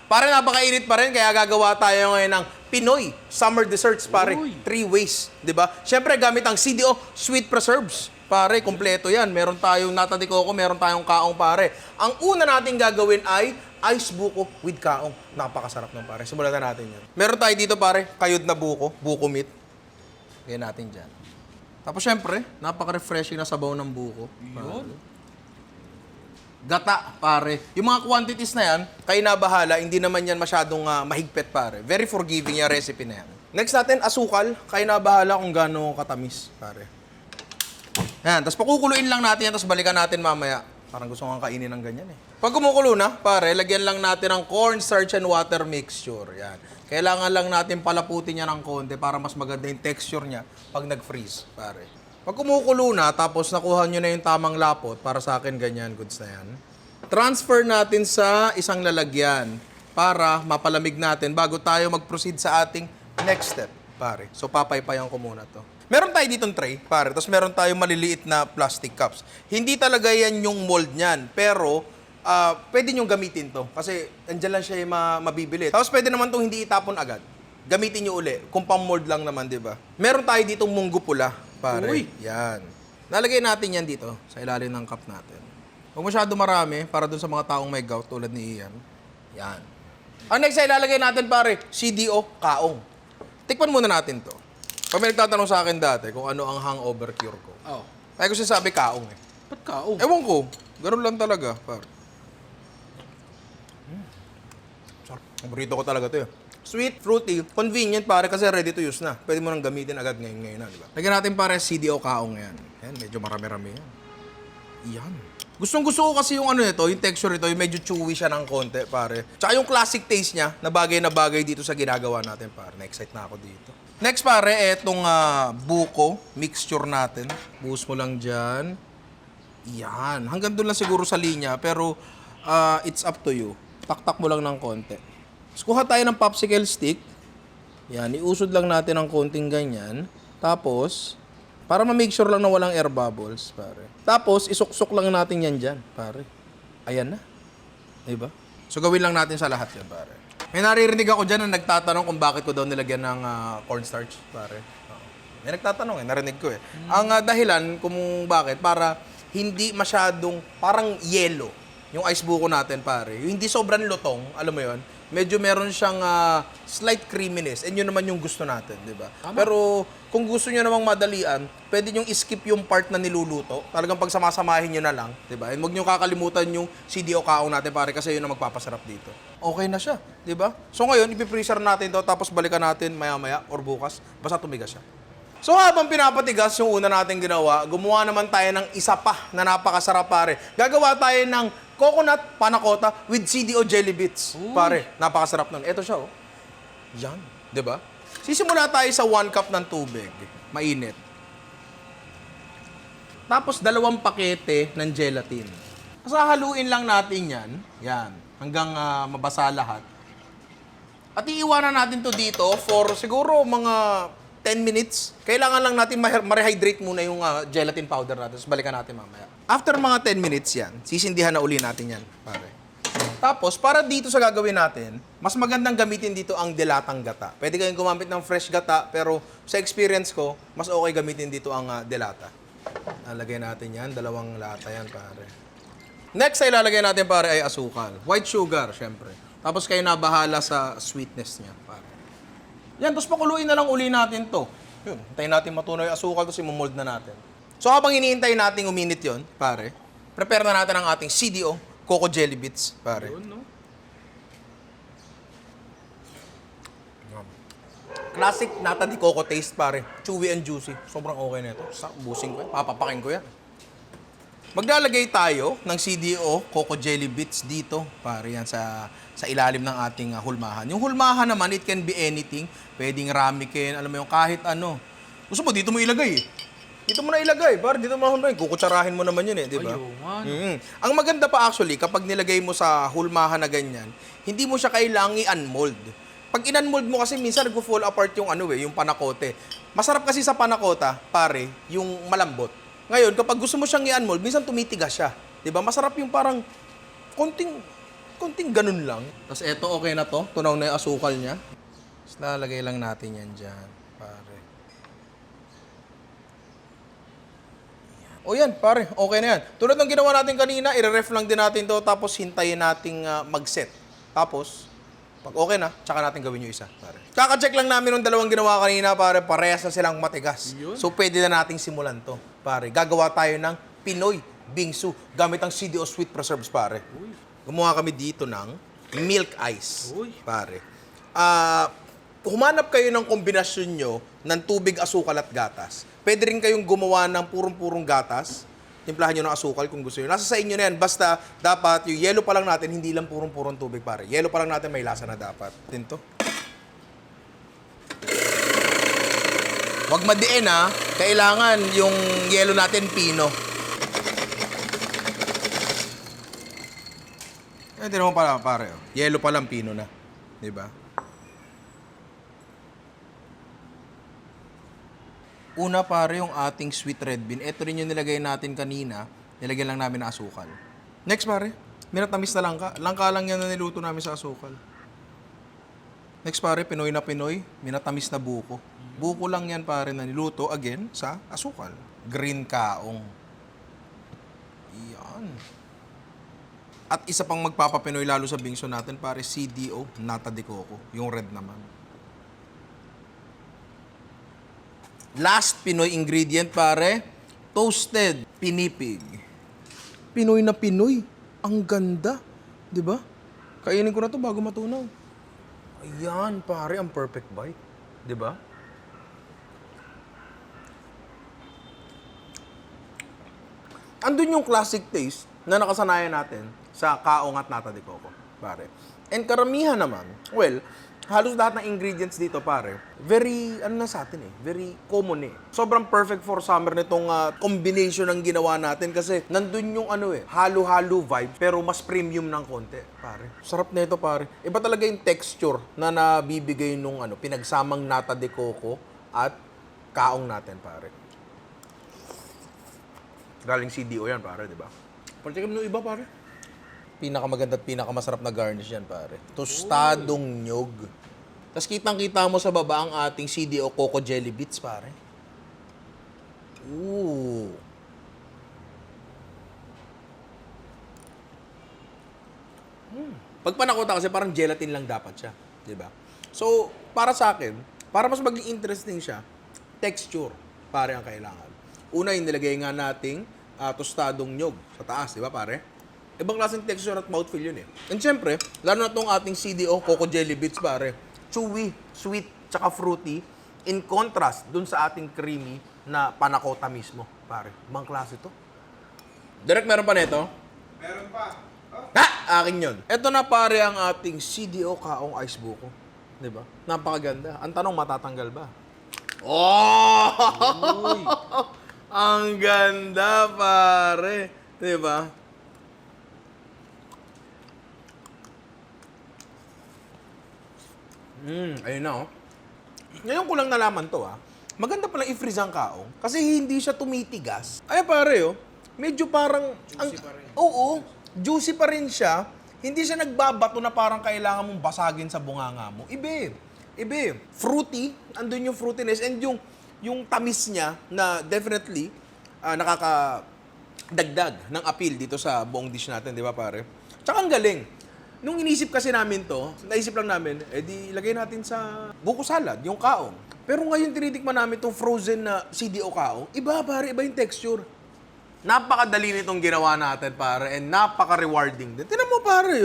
Pare, napakainit pa rin, kaya gagawa tayo ngayon ng Pinoy Summer Desserts, pare. Uy. 3 ways, di ba? Siyempre, gamit ang CDO Sweet Preserves. Pare, kompleto yan. Meron tayong nata de coco, meron tayong kaong, pare. Ang una natin gagawin ay ice buko with kaong. Napakasarap ng pare. Simulan na natin yan. Meron tayo dito, pare, kayod na buko meat. Gawin natin dyan. Tapos, siyempre, napaka-refreshing na sabaw ng buko. Yun. Gata, pare. Yung mga quantities na yan, kayo na bahala, hindi naman yan masyadong mahigpit, pare. Very forgiving yung recipe na yan. Next natin, asukal. Kayo na bahala kung gaano katamis, pare. Yan, tapos pakukuluin lang natin yan, tapos balikan natin mamaya. Parang gusto kong kainin ng ganyan eh. Pag kumukulo na, pare, lagyan lang natin ng cornstarch and water mixture. Yan. Kailangan lang natin palaputin niya ng konti para mas maganda yung texture niya pag nag-freeze, pare. Pag kumukulo na, tapos nakuha nyo na yung tamang lapot, para sa akin ganyan, goods na yan. Transfer natin sa isang lalagyan para mapalamig natin bago tayo mag-proceed sa ating next step, pare. So papaypayan ko muna to. Meron tayo ditong tray, pare, tapos meron tayong maliliit na plastic cups. Hindi talaga yan yung mold niyan, pero pwede nyo gamitin to kasi andyan lang siya mabibili. Tapos pwede naman itong hindi itapon agad. Gamitin nyo uli, kung pang-mold lang naman, di ba? Meron tayo ditong munggo pula, pare. Uy! Yan. Nalagay natin yan dito, sa ilalim ng cup natin. Huwag masyado marami, para dun sa mga taong may gout tulad ni Ian. Yan. Ang next ay ilalagay natin, pare, CDO, kaong. Tikman muna natin to. Pag may nagtatanong sa akin dati kung ano ang hangover cure ko, Oh. ay ko sinasabi kaong eh. Ba't kaong? Ewan ko, ganun lang talaga, pare. Sarap. Paborito ko talaga to eh. Sweet, fruity, convenient pare kasi ready to use na. Pwede mo nang gamitin agad ngayon na, di ba? Lagyan natin pare CDO kaong yan. Yan, medyo marami-rami yan. Yan. Gustong-gusto ko kasi yung ano nito, yung texture nito, yung medyo chewy siya ng konti, pare. Tsaka yung classic taste niya, na bagay dito sa ginagawa natin, pare. Na-excite na ako dito. Next, pare, etong buko mixture natin. Buhos mo lang dyan. Yan. Hanggang doon lang siguro sa linya, pero it's up to you. Taktak mo lang ng konti. Tapos kuha tayo ng popsicle stick. Yan, iusod lang natin ng konting ganyan. Tapos, para ma-make sure lang na walang air bubbles, pare. Tapos, isuksok lang natin yan dyan, pare. Ayan na. Diba? So, gawin lang natin sa lahat yan, pare. May naririnig ako dyan na nagtatanong kung bakit ko daw nilagyan ng cornstarch, pare. May nagtatanong eh, narinig ko eh. Ang dahilan kung bakit, para hindi masyadong parang yelo yung ice buko natin, pare. Yung hindi sobrang lutong, alam mo yon, medyo meron siyang slight creaminess. And yun naman yung gusto natin, di ba? Pero kung gusto nyo namang madalian, pwede nyo skip yung part na niluluto. Talagang pagsamasamahin nyo na lang, di ba? And huwag nyo kakalimutan yung CDO kaong natin, pare, kasi yun ang magpapasarap dito. Okay na siya, di ba? So ngayon, ipipreser natin to, tapos balikan natin maya-maya or bukas, basta tumigas siya. So habang pinapatigas yung una natin ginawa, gumawa naman tayo ng isa pa na napakasarap, pare. Gagawa tayo ng coconut panna cotta with CDO jelly bits. Pare, napakasarap nun. Ito siya, oh. Yan, di ba? Sisimula tayo sa 1 cup ng tubig. Mainit. Tapos 2 pakete ng gelatin. Haluin lang natin yan. Yan. Hanggang mabasa lahat. At iiwanan natin to dito for siguro mga 10 minutes. Kailangan lang natin ma-rehydrate muna yung gelatin powder natin. Tapos balikan natin mamaya. After mga 10 minutes yan, sisindihan na uli natin yan, pare. Tapos, para dito sa gagawin natin, mas magandang gamitin dito ang delatang gata. Pwede kayong gumamit ng fresh gata, pero sa experience ko, mas okay gamitin dito ang delata. Lalagay natin yan, 2 lata yan, pare. Next ay lalagay natin, pare, ay asukal. White sugar, syempre. Tapos kayo na bahala sa sweetness niya, pare. Yan, tapos pakuluin na lang uli natin to. Yun, hintayin natin matunaw yung asukal, tapos i-mold na natin. So habang iniintay natin uminit yon, pare, prepare na natin ang ating CDO, Coco Jelly Bits, pare. Yun, no? Classic nata de coco taste, pare. Chewy and juicy. Sobrang okay na ito. Busing ko yan. Papapakin ko yan. Maglalagay tayo ng CDO Coco Jelly Bits dito, pare, yan sa ilalim ng ating hulmahan. Yung hulmahan naman, it can be anything. Pwedeng ramekin, alam mo yung kahit ano. Gusto mo, dito mo ilagay eh. Dito mo na ilagay, pare, dito mo na hulmahan. Kukutsarahin mo naman yun eh, di ba? Ayun. Ang maganda pa actually, kapag nilagay mo sa hulmahan na ganyan, hindi mo siya kailangang i-unmold. Pag in-unmold mo kasi minsan nagpo-fall apart yung ano eh, yung panakote. Masarap kasi sa panakota, pare, yung malambot. Ngayon, kapag gusto mo siyang i-unmold, minsan tumitigas siya. 'Di ba? Masarap yung parang konting konting ganun lang. Tapos eto, okay na to. Tunaw na yung asukal niya. Tapos lalagay lang natin yan dyan, pare. O yan, pare. Okay na yan. Tulad ng ginawa natin kanina, i-ref lang din natin to tapos hintayin nating mag-set. Tapos, pag okay na, tsaka natin gawin yung isa, pare. Kaka-check lang namin yung dalawang ginawa kanina, pare. Parehas na silang matigas. Yun. So, pwede na nating simulan to, pare. Gagawa tayo ng Pinoy bingsu gamit ang CDO Sweet Preserves, pare. Uy. Gumawa kami dito ng milk ice, Uy. pare. Humanap kayo ng kombinasyon nyo ng tubig, asukal at gatas. Pwede rin kayong gumawa ng purong-purong gatas. Timplahan nyo ng asukal kung gusto nyo. Nasa sa inyo na yan. Basta dapat yung yelo pa lang natin, hindi lang purong-purong tubig, pare. Yelo pa lang natin, may lasa na dapat. Tinto. Huwag madiin, ha. Kailangan yung yelo natin pino. Hindi naman pala, pare. Oh. Yelo pa lang pino na. Diba? Una, pare, yung ating sweet red bean. Ito rin yung nilagay natin kanina. Nilagyan lang namin ng asukal. Next, pare. Minatamis na langka. Langka lang yan na niluto namin sa asukal. Next, pare, Pinoy na Pinoy. Minatamis na buko. Buko lang yan, pare, na niluto, again, sa asukal. Green kaong. Yan. At isa pang magpapapinoy lalo sa bingso natin, pare, CDO, nata de coco. Yung red naman. Last Pinoy ingredient, pare, toasted pinipig. Pinoy na Pinoy. Ang ganda. Di ba? Kainin ko na to bago matunaw. Ayan, pare, ang perfect bite. Di ba? Andun yung classic taste na nakasanayan natin sa kaong at nata de coco, pare. And karamihan naman, well, halos lahat ng ingredients dito, pare, very, ano na sa atin very common Sobrang perfect for summer nitong combination ng ginawa natin kasi nandun yung halo-halo vibe pero mas premium ng konti, pare. Sarap na ito, pare. Iba talaga yung texture na nabibigay nung pinagsamang nata de coco at kaong natin, pare. Galing CDO yan, pare, di ba? Pag-check mo yung iba, pare. Pinakamaganda at pinakamasarap na garnish yan, pare. Tostadong nyog. Tapos kitang-kita mo sa baba ang ating CDO Coco Jelly Bits, pare. Ooh. Pag panakota kasi parang gelatin lang dapat siya. Diba? So, para sa akin, para mas maging interesting siya, texture, pare, ang kailangan. Una, yung nilagay nga nating tostadong nyog sa taas, di ba, pare? Ibang klaseng texture at mouthfeel yun And syempre, lalo na itong ating CDO Coco Jelly Bits, pare. Chewy, sweet, tsaka fruity. In contrast dun sa ating creamy na panakota mismo, pare. Ibang klase to. Direk, meron pa nito? Meron pa. Akin yun. Ito na, pare, ang ating CDO Kaong Ice Buko. Diba? Napakaganda. Ang tanong, matatanggal ba? Oh! Ang ganda, pare. Diba? Ayun na, Ngayon ko lang nalaman to, Maganda palang i-freeze ang kaong kasi hindi siya tumitigas. Ay, pare, medyo parang... Juicy pa rin. Oo, juicy pa rin siya. Hindi siya nagbabato na parang kailangan mong basagin sa bunganga mo. Ibe. Fruity, andun yung fruitiness and yung tamis niya na definitely nakakadagdag ng appeal dito sa buong dish natin, di ba, pare? Tsaka ang galing. Nung inisip kasi namin to, naisip lang namin, di ilagay natin sa buko salad, yung kaong. Pero ngayon tinitikman namin itong frozen na CDO kaong, iba, pare, iba yung texture. Napakadali nitong ginawa natin, pare, and napaka-rewarding din. Tinan mo, pare,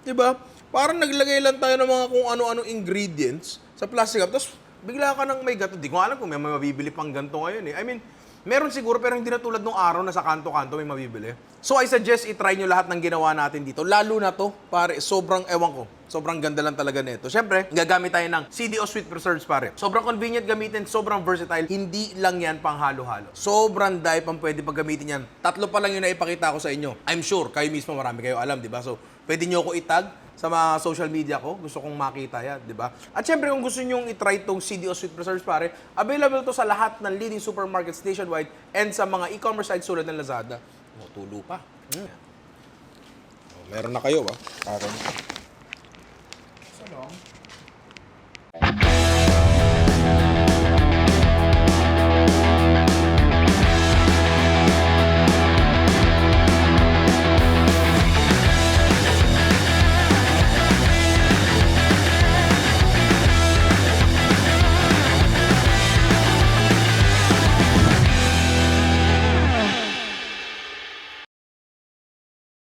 diba? Parang naglagay lang tayo ng mga kung ano-anong ingredients sa plastic cup, tapos bigla ka nang may gato. Di ko alam kung may mabibili pang ganito ngayon I mean, meron siguro pero hindi na tulad nung araw na sa kanto-kanto may mabibili. So I suggest i-try nyo lahat ng ginawa natin dito. Lalo na to, pare, sobrang ewan ko. Sobrang ganda lang talaga nito. Siyempre, gagamit tayo ng CDO Sweet Preserves, pare. Sobrang convenient gamitin, sobrang versatile. Hindi lang yan pang halo-halo. Sobrang dahil pang pwede pag gamitin yan. 3 pa lang yung naipakita ko sa inyo. I'm sure, kayo mismo marami kayo alam, di ba? So, pwede nyo ako itag sa mga social media ko. Gusto kong makita yan, di ba? At syempre, kung gusto nyo i-try itong CDO Sweet Preserves, pare, available to sa lahat ng leading supermarkets nationwide and sa mga e-commerce sites tulad ng Lazada. Tulo pa. Meron na kayo ba? Akin. Salong.